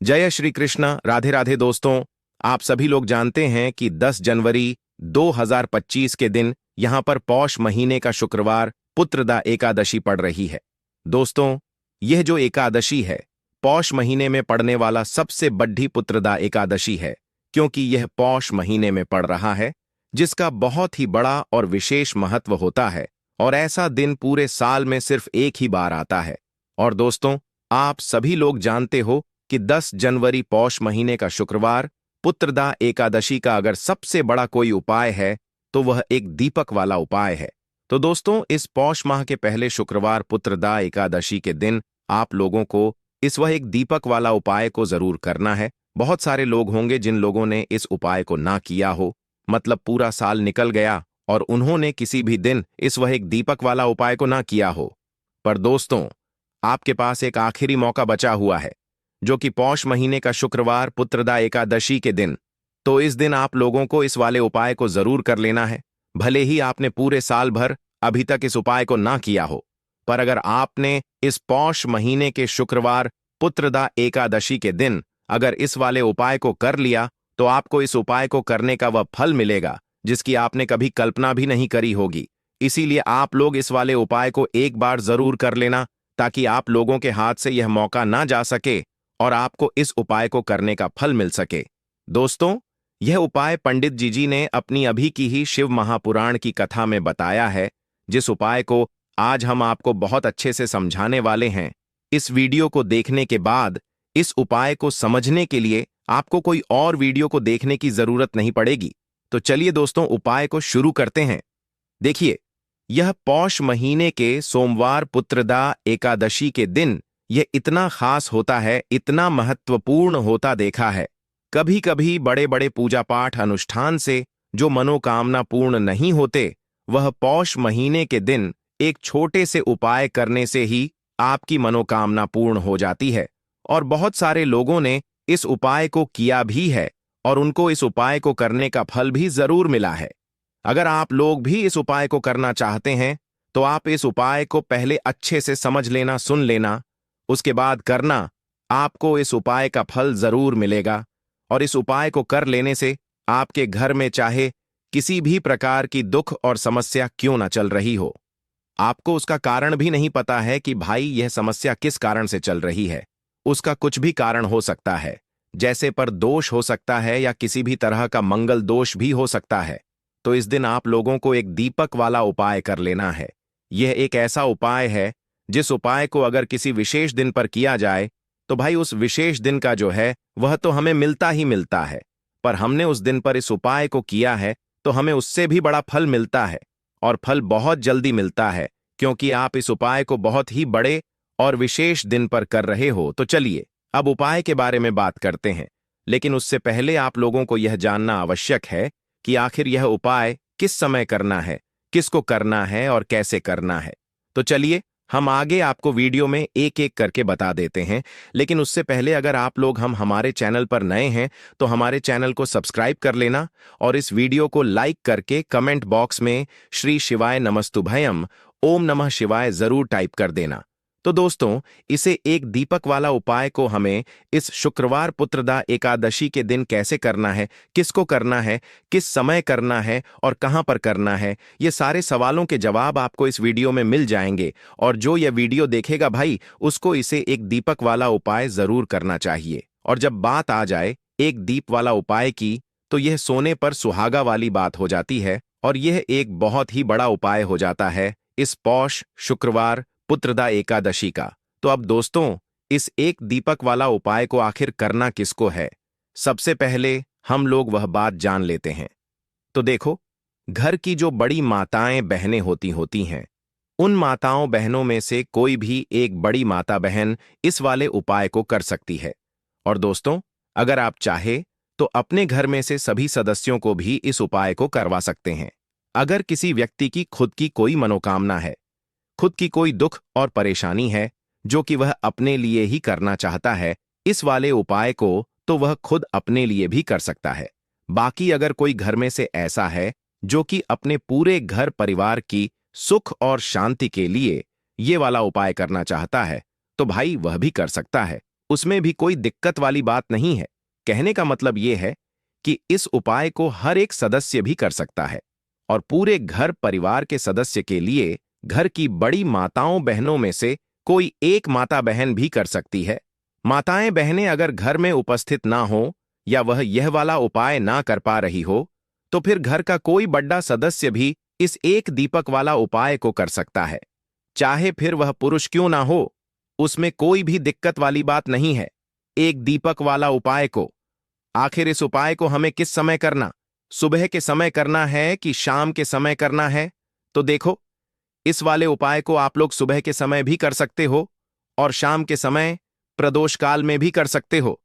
जय श्री कृष्ण। राधे राधे दोस्तों। आप सभी लोग जानते हैं कि 10 जनवरी 2025 के दिन यहां पर पौष महीने का शुक्रवार पुत्रदा एकादशी पड़ रही है। दोस्तों, यह जो एकादशी है पौष महीने में पड़ने वाला सबसे बड़ी पुत्रदा एकादशी है, क्योंकि यह पौष महीने में पड़ रहा है, जिसका बहुत ही बड़ा और विशेष महत्व होता है। और ऐसा दिन पूरे साल में सिर्फ एक ही बार आता है। और दोस्तों, आप सभी लोग जानते हो कि 10 जनवरी पौष महीने का शुक्रवार पुत्रदा एकादशी का अगर सबसे बड़ा कोई उपाय है तो वह एक दीपक वाला उपाय है। तो दोस्तों, इस पौष माह के पहले शुक्रवार पुत्रदा एकादशी के दिन आप लोगों को वह एक दीपक वाला उपाय को जरूर करना है। बहुत सारे लोग होंगे जिन लोगों ने इस उपाय को ना किया हो, मतलब पूरा साल निकल गया और उन्होंने किसी भी दिन वह एक दीपक वाला उपाय को ना किया हो। पर दोस्तों, आपके पास एक आखिरी मौका बचा हुआ है, जो कि पौष महीने का शुक्रवार पुत्रदा एकादशी के दिन। तो इस दिन आप लोगों को इस वाले उपाय को जरूर कर लेना है। भले ही आपने पूरे साल भर अभी तक इस उपाय को ना किया हो, पर अगर आपने इस पौष महीने के शुक्रवार पुत्रदा एकादशी के दिन अगर इस वाले उपाय को कर लिया तो आपको इस उपाय को करने का वह फल मिलेगा जिसकी आपने कभी कल्पना भी नहीं करी होगी। इसीलिए आप लोग इस वाले उपाय को एक बार जरूर कर लेना, ताकि आप लोगों के हाथ से यह मौका ना जा सके और आपको इस उपाय को करने का फल मिल सके। दोस्तों, यह उपाय पंडित जी ने अपनी अभी की ही शिव महापुराण की कथा में बताया है, जिस उपाय को आज हम आपको बहुत अच्छे से समझाने वाले हैं। इस वीडियो को देखने के बाद इस उपाय को समझने के लिए आपको कोई और वीडियो को देखने की जरूरत नहीं पड़ेगी। तो चलिए दोस्तों, उपाय को शुरू करते हैं। देखिए, यह पौष महीने के सोमवार पुत्रदा एकादशी के दिन यह इतना खास होता है, इतना महत्वपूर्ण होता देखा है। कभी कभी बड़े बड़े पूजा पाठ अनुष्ठान से जो मनोकामना पूर्ण नहीं होते, वह पौष महीने के दिन एक छोटे से उपाय करने से ही आपकी मनोकामना पूर्ण हो जाती है। और बहुत सारे लोगों ने इस उपाय को किया भी है और उनको इस उपाय को करने का फल भी जरूर मिला है। अगर आप लोग भी इस उपाय को करना चाहते हैं तो आप इस उपाय को पहले अच्छे से समझ लेना, सुन लेना, उसके बाद करना। आपको इस उपाय का फल जरूर मिलेगा। और इस उपाय को कर लेने से आपके घर में चाहे किसी भी प्रकार की दुख और समस्या क्यों ना चल रही हो, आपको उसका कारण भी नहीं पता है कि भाई यह समस्या किस कारण से चल रही है, उसका कुछ भी कारण हो सकता है, जैसे पर दोष हो सकता है या किसी भी तरह का मंगल दोष भी हो सकता है। तो इस दिन आप लोगों को एक दीपक वाला उपाय कर लेना है। यह एक ऐसा उपाय है जिस उपाय को अगर किसी विशेष दिन पर किया जाए तो भाई उस विशेष दिन का जो है वह तो हमें मिलता ही मिलता है, पर हमने उस दिन पर इस उपाय को किया है तो हमें उससे भी बड़ा फल मिलता है। और फल बहुत जल्दी मिलता है, क्योंकि आप इस उपाय को बहुत ही बड़े और विशेष दिन पर कर रहे हो। तो चलिए अब उपाय के बारे में बात करते हैं, लेकिन उससे पहले आप लोगों को यह जानना आवश्यक है कि आखिर यह उपाय किस समय करना है, किसको करना है और कैसे करना है। तो चलिए हम आगे आपको वीडियो में एक एक करके बता देते हैं। लेकिन उससे पहले अगर आप लोग हमारे चैनल पर नए हैं तो हमारे चैनल को सब्सक्राइब कर लेना और इस वीडियो को लाइक करके कमेंट बॉक्स में श्री शिवाय नमस्तुभयम, ओम नमः शिवाय जरूर टाइप कर देना। तो दोस्तों, इसे एक दीपक वाला उपाय को हमें इस शुक्रवार पुत्रदा एकादशी के दिन कैसे करना है, किसको करना है, किस समय करना है और कहां पर करना है, ये सारे सवालों के जवाब आपको इस वीडियो में मिल जाएंगे। और जो यह वीडियो देखेगा भाई, उसको इसे एक दीपक वाला उपाय जरूर करना चाहिए। और जब बात आ जाए एक दीप वाला उपाय की, तो यह सोने पर सुहागा वाली बात हो जाती है और यह एक बहुत ही बड़ा उपाय हो जाता है इस पौष शुक्रवार पुत्रदा एकादशी का। तो अब दोस्तों, इस एक दीपक वाला उपाय को आखिर करना किसको है, सबसे पहले हम लोग वह बात जान लेते हैं। तो देखो, घर की जो बड़ी माताएं बहनें होती हैं, उन माताओं बहनों में से कोई भी एक बड़ी माता बहन इस वाले उपाय को कर सकती है। और दोस्तों, अगर आप चाहे तो अपने घर में से सभी सदस्यों को भी इस उपाय को करवा सकते हैं। अगर किसी व्यक्ति की खुद की कोई मनोकामना है, खुद की कोई दुख और परेशानी है जो कि वह अपने लिए ही करना चाहता है इस वाले उपाय को, तो वह खुद अपने लिए भी कर सकता है। बाकी अगर कोई घर में से ऐसा है जो कि अपने पूरे घर परिवार की सुख और शांति के लिए ये वाला उपाय करना चाहता है, तो भाई वह भी कर सकता है। उसमें भी कोई दिक्कत वाली बात नहीं है। कहने का मतलब यह है कि इस उपाय को हर एक सदस्य भी कर सकता है और पूरे घर परिवार के सदस्य के लिए घर की बड़ी माताओं बहनों में से कोई एक माता बहन भी कर सकती है। माताएं बहनें अगर घर में उपस्थित ना हो या वह यह वाला उपाय ना कर पा रही हो तो फिर घर का कोई बड़ा सदस्य भी इस एक दीपक वाला उपाय को कर सकता है, चाहे फिर वह पुरुष क्यों ना हो। उसमें कोई भी दिक्कत वाली बात नहीं है। एक दीपक वाला उपाय को, आखिर इस उपाय को हमें किस समय करना, सुबह के समय करना है कि शाम के समय करना है? तो देखो, इस वाले उपाय को आप लोग सुबह के समय भी कर सकते हो और शाम के समय प्रदोष काल में भी कर सकते हो।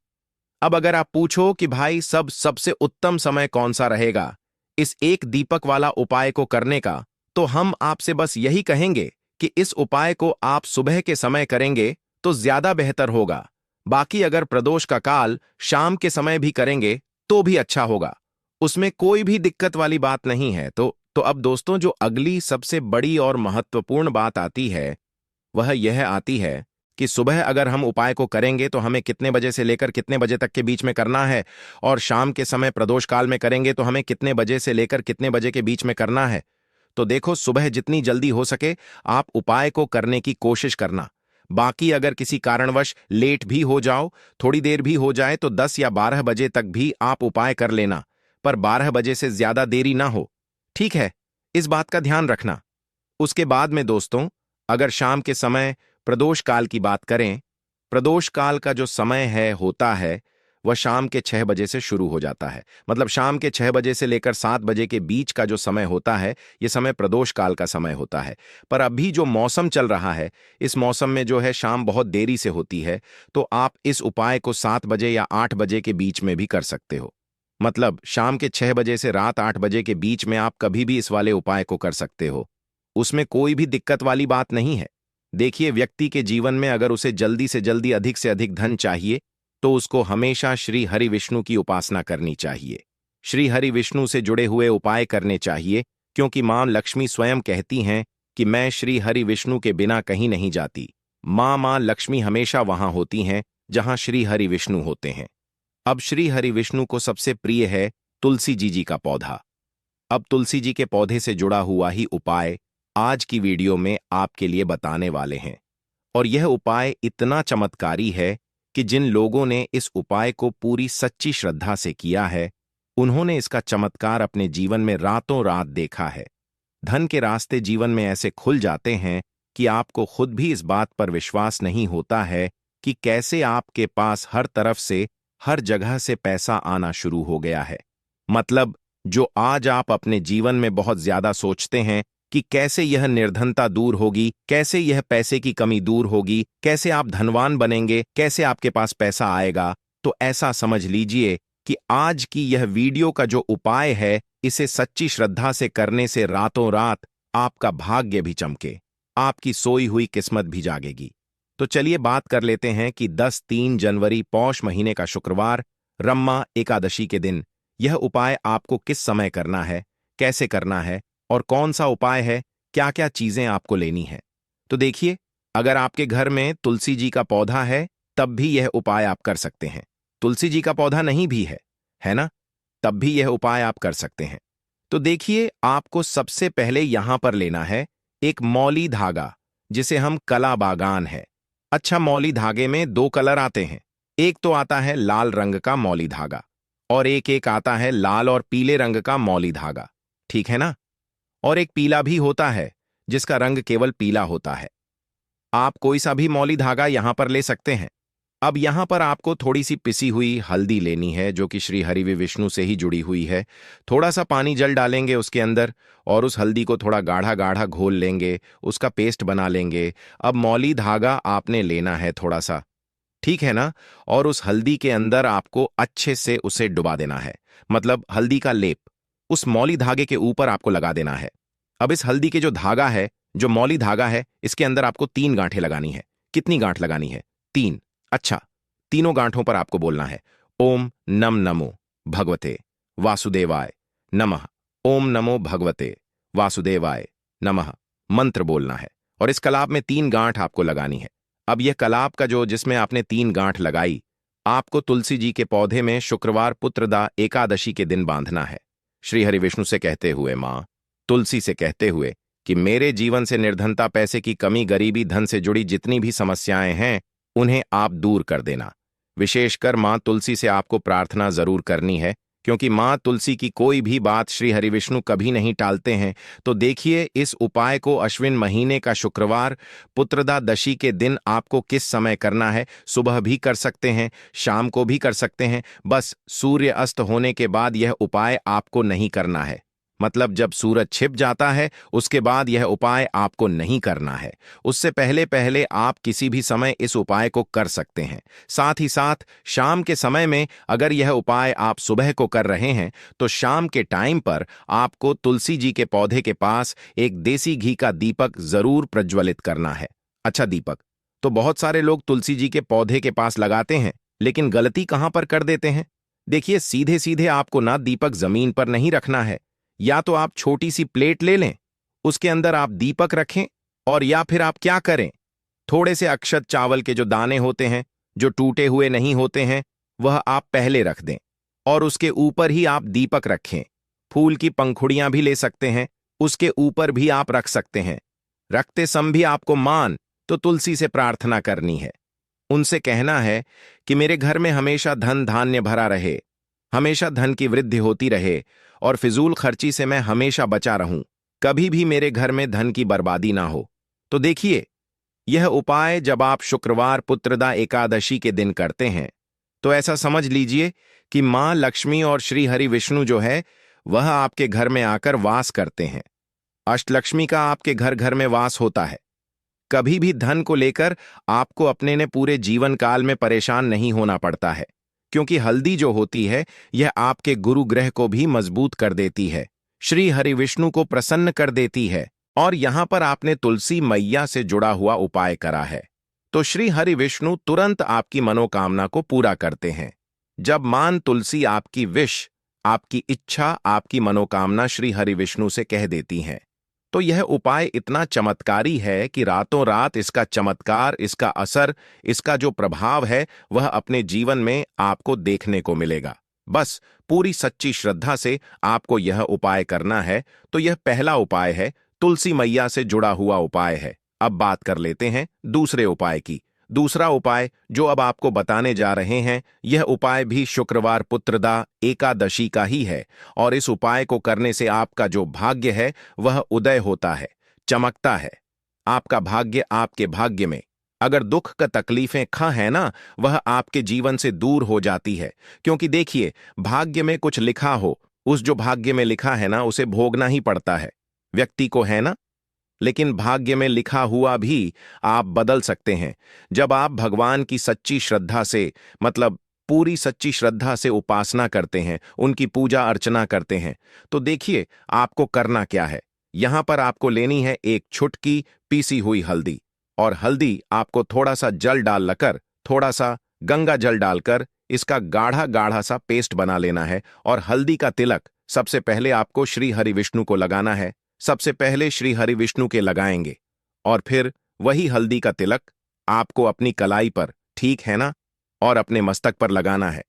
अब अगर आप पूछो कि भाई सबसे उत्तम समय कौन सा रहेगा इस एक दीपक वाला उपाय को करने का, तो हम आपसे बस यही कहेंगे कि इस उपाय को आप सुबह के समय करेंगे तो ज्यादा बेहतर होगा। बाकी अगर प्रदोष का काल शाम के समय भी करेंगे तो भी अच्छा होगा, उसमें कोई भी दिक्कत वाली बात नहीं है। तो अब दोस्तों, जो अगली सबसे बड़ी और महत्वपूर्ण बात आती है वह यह आती है कि सुबह अगर हम उपाय को करेंगे तो हमें कितने बजे से लेकर कितने बजे तक के बीच में करना है, और शाम के समय प्रदोष काल में करेंगे तो हमें कितने बजे से लेकर कितने बजे के बीच में करना है। तो देखो, सुबह जितनी जल्दी हो सके आप उपाय को करने की कोशिश करना। बाकी अगर किसी कारणवश लेट भी हो जाओ, थोड़ी देर भी हो जाए, तो 10 या 12 बजे तक भी आप उपाय कर लेना, पर 12 बजे से ज्यादा देरी ना हो, ठीक है? इस बात का ध्यान रखना। उसके बाद में दोस्तों, अगर शाम के समय प्रदोष काल की बात करें, प्रदोष काल का जो समय होता है वह शाम के 6 बजे से शुरू हो जाता है। मतलब शाम के 6 बजे से लेकर 7 बजे के बीच का जो समय होता है, यह समय प्रदोष काल का समय होता है। पर अभी जो मौसम चल रहा है, इस मौसम में जो है शाम बहुत देरी से होती है, तो आप इस उपाय को 7 बजे या 8 बजे के बीच में भी कर सकते हो। मतलब शाम के 6 बजे से रात 8 बजे के बीच में आप कभी भी इस वाले उपाय को कर सकते हो, उसमें कोई भी दिक्कत वाली बात नहीं है। देखिए, व्यक्ति के जीवन में अगर उसे जल्दी से अधिक धन चाहिए तो उसको हमेशा श्री हरि विष्णु की उपासना करनी चाहिए। श्री हरि विष्णु से जुड़े हुए उपाय करने चाहिए, क्योंकि मां लक्ष्मी स्वयं कहती हैं कि मैं श्री हरि विष्णु के बिना कहीं नहीं जाती। मां लक्ष्मी हमेशा वहां होती हैं जहां श्री हरि विष्णु होते हैं। अब श्री हरि विष्णु को सबसे प्रिय है तुलसी जी का पौधा। अब तुलसी जी के पौधे से जुड़ा हुआ ही उपाय आज की वीडियो में आपके लिए बताने वाले हैं, और यह उपाय इतना चमत्कारी है कि जिन लोगों ने इस उपाय को पूरी सच्ची श्रद्धा से किया है, उन्होंने इसका चमत्कार अपने जीवन में रातों रात देखा है। धन के रास्ते जीवन में ऐसे खुल जाते हैं कि आपको खुद भी इस बात पर विश्वास नहीं होता है कि कैसे आपके पास हर तरफ से, हर जगह से पैसा आना शुरू हो गया है। मतलब जो आज आप अपने जीवन में बहुत ज्यादा सोचते हैं कि कैसे यह निर्धनता दूर होगी, कैसे यह पैसे की कमी दूर होगी, कैसे आप धनवान बनेंगे, कैसे आपके पास पैसा आएगा, तो ऐसा समझ लीजिए कि आज की यह वीडियो का जो उपाय है, इसे सच्ची श्रद्धा से करने से रातों रात आपका भाग्य भी चमके, आपकी सोई हुई किस्मत भी जागेगी। तो चलिए बात कर लेते हैं कि 10-3 जनवरी पौष महीने का शुक्रवार, रम्मा एकादशी के दिन यह उपाय आपको किस समय करना है, कैसे करना है और कौन सा उपाय है, क्या क्या चीजें आपको लेनी है। तो देखिए, अगर आपके घर में तुलसी जी का पौधा है तब भी यह उपाय आप कर सकते हैं। तुलसी जी का पौधा नहीं भी है ना, तब भी यह उपाय आप कर सकते हैं। तो देखिए, आपको सबसे पहले यहां पर लेना है एक मौली धागा, जिसे हम कला बागान है। अच्छा, मौली धागे में 2 कलर आते हैं। एक तो आता है लाल रंग का मौली धागा और एक आता है लाल और पीले रंग का मौली धागा, ठीक है ना। और एक पीला भी होता है जिसका रंग केवल पीला होता है। आप कोई सा भी मौली धागा यहां पर ले सकते हैं। अब यहां पर आपको थोड़ी सी पिसी हुई हल्दी लेनी है, जो कि श्री हरि विष्णु से ही जुड़ी हुई है। थोड़ा सा पानी जल डालेंगे उसके अंदर और उस हल्दी को थोड़ा गाढ़ा गाढ़ा घोल लेंगे, उसका पेस्ट बना लेंगे। अब मौली धागा आपने लेना है थोड़ा सा, ठीक है ना, और उस हल्दी के अंदर आपको अच्छे से उसे डुबा देना है। मतलब हल्दी का लेप उस मौली धागे के ऊपर आपको लगा देना है। अब इस हल्दी के जो धागा है, जो मौली धागा है, इसके अंदर आपको 3 गांठें लगानी है। कितनी गांठ लगानी है? 3। अच्छा, तीनों गांठों पर आपको बोलना है ओम नम नमो भगवते वासुदेवाय नमः। ओम नमो भगवते वासुदेवाय नमः मंत्र बोलना है और इस कलाप में 3 गांठ आपको लगानी है। अब यह कलाप का जो जिसमें आपने 3 गांठ लगाई, आपको तुलसी जी के पौधे में शुक्रवार पुत्रदा एकादशी के दिन बांधना है। श्री हरि विष्णु से कहते हुए, मां तुलसी से कहते हुए कि मेरे जीवन से निर्धनता, पैसे की कमी, गरीबी, धन से जुड़ी जितनी भी समस्याएं हैं उन्हें आप दूर कर देना। विशेषकर मां तुलसी से आपको प्रार्थना जरूर करनी है, क्योंकि मां तुलसी की कोई भी बात श्री हरि विष्णु कभी नहीं टालते हैं। तो देखिए, इस उपाय को अश्विन महीने का शुक्रवार पुत्रदा दशी के दिन आपको किस समय करना है। सुबह भी कर सकते हैं, शाम को भी कर सकते हैं, बस सूर्य अस्त होने के बाद यह उपाय आपको नहीं करना है। मतलब जब सूरज छिप जाता है उसके बाद यह उपाय आपको नहीं करना है। उससे पहले पहले आप किसी भी समय इस उपाय को कर सकते हैं। साथ ही साथ शाम के समय में अगर यह उपाय आप सुबह को कर रहे हैं तो शाम के टाइम पर आपको तुलसी जी के पौधे के पास एक देसी घी का दीपक जरूर प्रज्वलित करना है। अच्छा, दीपक तो बहुत सारे लोग तुलसी जी के पौधे के पास लगाते हैं, लेकिन गलती कहां पर कर देते हैं। देखिए, सीधे सीधे आपको ना दीपक जमीन पर नहीं रखना है। या तो आप छोटी सी प्लेट ले लें, उसके अंदर आप दीपक रखें, और या फिर आप क्या करें, थोड़े से अक्षत चावल के जो दाने होते हैं, जो टूटे हुए नहीं होते हैं, वह आप पहले रख दें और उसके ऊपर ही आप दीपक रखें। फूल की पंखुड़ियां भी ले सकते हैं, उसके ऊपर भी आप रख सकते हैं। रखते समय भी आपको मान तो तुलसी से प्रार्थना करनी है। उनसे कहना है कि मेरे घर में हमेशा धन धान्य भरा रहे, हमेशा धन की वृद्धि होती रहे और फिजूल खर्ची से मैं हमेशा बचा रहूं, कभी भी मेरे घर में धन की बर्बादी ना हो। तो देखिए, यह उपाय जब आप शुक्रवार पुत्रदा एकादशी के दिन करते हैं तो ऐसा समझ लीजिए कि मां लक्ष्मी और श्री हरि विष्णु जो है वह आपके घर में आकर वास करते हैं। अष्टलक्ष्मी का आपके घर घर में वास होता है। कभी भी धन को लेकर आपको अपने ने पूरे जीवन काल में परेशान नहीं होना पड़ता है, क्योंकि हल्दी जो होती है यह आपके गुरु ग्रह को भी मजबूत कर देती है, श्री हरि विष्णु को प्रसन्न कर देती है। और यहां पर आपने तुलसी मैया से जुड़ा हुआ उपाय करा है तो श्री हरि विष्णु तुरंत आपकी मनोकामना को पूरा करते हैं। जब मान तुलसी आपकी विश, आपकी इच्छा, आपकी मनोकामना श्री हरि विष्णु से कह देती हैं, तो यह उपाय इतना चमत्कारी है कि रातों रात इसका चमत्कार, इसका असर, इसका जो प्रभाव है वह अपने जीवन में आपको देखने को मिलेगा। बस पूरी सच्ची श्रद्धा से आपको यह उपाय करना है। तो यह पहला उपाय है, तुलसी मैया से जुड़ा हुआ उपाय है। अब बात कर लेते हैं दूसरे उपाय की। दूसरा उपाय जो अब आपको बताने जा रहे हैं, यह उपाय भी शुक्रवार पुत्रदा एकादशी का ही है, और इस उपाय को करने से आपका जो भाग्य है वह उदय होता है, चमकता है। आपका भाग्य, आपके भाग्य में अगर दुख का तकलीफें खा है ना, वह आपके जीवन से दूर हो जाती है। क्योंकि देखिए, भाग्य में कुछ लिखा हो, उस जो भाग्य में लिखा है ना उसे भोगना ही पड़ता है व्यक्ति को, है ना। लेकिन भाग्य में लिखा हुआ भी आप बदल सकते हैं जब आप भगवान की सच्ची श्रद्धा से, मतलब पूरी सच्ची श्रद्धा से उपासना करते हैं, उनकी पूजा अर्चना करते हैं। तो देखिए, आपको करना क्या है। यहां पर आपको लेनी है एक छुटकी पीसी हुई हल्दी, और हल्दी आपको थोड़ा सा जल डालकर, थोड़ा सा गंगा जल डालकर इसका गाढ़ा गाढ़ा सा पेस्ट बना लेना है। और हल्दी का तिलक सबसे पहले आपको श्री हरि विष्णु को लगाना है। सबसे पहले श्री हरि विष्णु के लगाएंगे और फिर वही हल्दी का तिलक आपको अपनी कलाई पर, ठीक है ना, और अपने मस्तक पर लगाना है।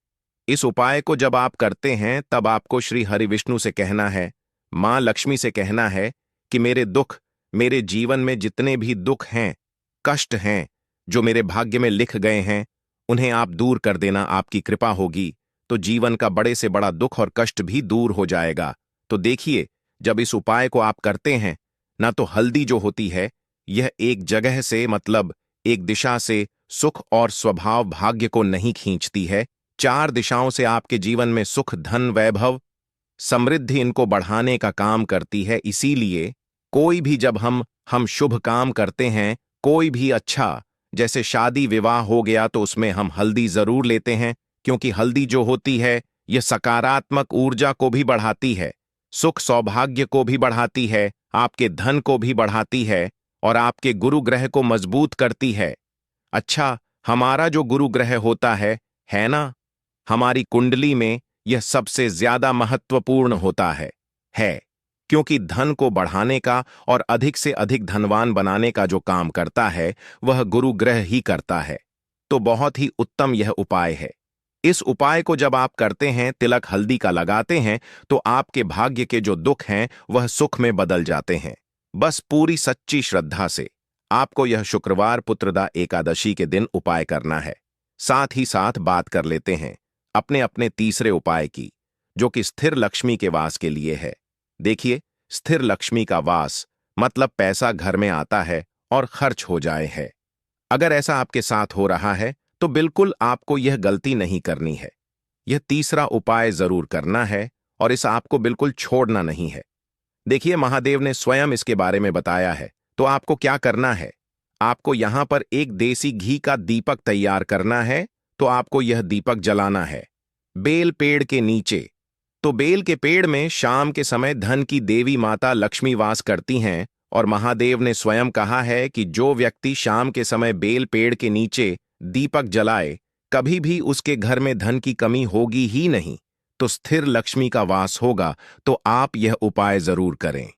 इस उपाय को जब आप करते हैं तब आपको श्री हरि विष्णु से कहना है, मां लक्ष्मी से कहना है कि मेरे दुख, मेरे जीवन में जितने भी दुख हैं, कष्ट हैं, जो मेरे भाग्य में लिख गए हैं, उन्हें आप दूर कर देना। आपकी कृपा होगी तो जीवन का बड़े से बड़ा दुख और कष्ट भी दूर हो जाएगा। तो देखिए, जब इस उपाय को आप करते हैं ना, तो हल्दी जो होती है यह एक जगह से, मतलब एक दिशा से सुख और स्वभाव भाग्य को नहीं खींचती है। 4 दिशाओं से आपके जीवन में सुख, धन, वैभव, समृद्धि इनको बढ़ाने का काम करती है। इसीलिए कोई भी जब हम शुभ काम करते हैं, कोई भी अच्छा, जैसे शादी विवाह हो गया, तो उसमें हम हल्दी जरूर लेते हैं, क्योंकि हल्दी जो होती है यह सकारात्मक ऊर्जा को भी बढ़ाती है, सुख सौभाग्य को भी बढ़ाती है, आपके धन को भी बढ़ाती है और आपके गुरु ग्रह को मजबूत करती है। अच्छा, हमारा जो गुरु ग्रह होता है ना, हमारी कुंडली में यह सबसे ज्यादा महत्वपूर्ण होता है। क्योंकि धन को बढ़ाने का और अधिक से अधिक धनवान बनाने का जो काम करता है वह गुरु ग्रह ही करता है। तो बहुत ही उत्तम यह उपाय है। इस उपाय को जब आप करते हैं, तिलक हल्दी का लगाते हैं, तो आपके भाग्य के जो दुख हैं वह सुख में बदल जाते हैं। बस पूरी सच्ची श्रद्धा से आपको यह शुक्रवार पुत्रदा एकादशी के दिन उपाय करना है। साथ ही साथ बात कर लेते हैं अपने अपने तीसरे उपाय की, जो कि स्थिर लक्ष्मी के वास के लिए है। देखिए, स्थिर लक्ष्मी का वास मतलब पैसा घर में आता है और खर्च हो जाए है। अगर ऐसा आपके साथ हो रहा है तो बिल्कुल आपको यह गलती नहीं करनी है। यह तीसरा उपाय जरूर करना है और इसे आपको बिल्कुल छोड़ना नहीं है। देखिए, महादेव ने स्वयं इसके बारे में बताया है। तो आपको क्या करना है, आपको यहां पर एक देसी घी का दीपक तैयार करना है। तो आपको यह दीपक जलाना है बेल पेड़ के नीचे। तो बेल के पेड़ में शाम के समय धन की देवी माता लक्ष्मी वास करती हैं और महादेव ने स्वयं कहा है कि जो व्यक्ति शाम के समय बेल पेड़ के नीचे दीपक जलाए, कभी भी उसके घर में धन की कमी होगी ही नहीं। तो स्थिर लक्ष्मी का वास होगा। तो आप यह उपाय जरूर करें।